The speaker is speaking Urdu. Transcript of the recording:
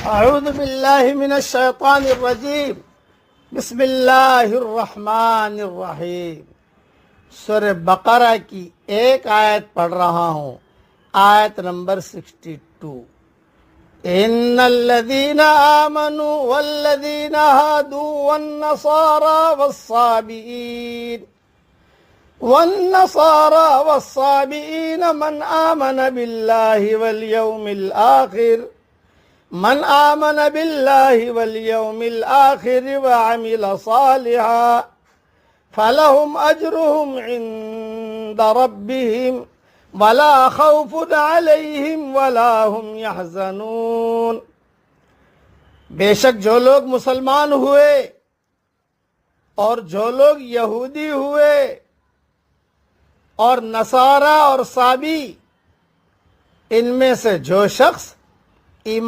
اعوذ باللہ من الشیطان الرجیم بسم اللہ الرحمن الرحیم سورہ بقرہ کی ایک آیت پڑھ رہا ہوں، آیت نمبر 62۔ ان الذین آمنوا والذین ہادوا والصابئین من آمن باللہ والیوم الآخر وعمل صالحا فلہم اجرہم عند ربہم ولا خوف علیہم ولا ہم یحزنون۔ بے شک جو لوگ مسلمان ہوئے اور جو لوگ یہودی ہوئے اور نصارہ اور صابی، ان میں سے جو شخص ایمان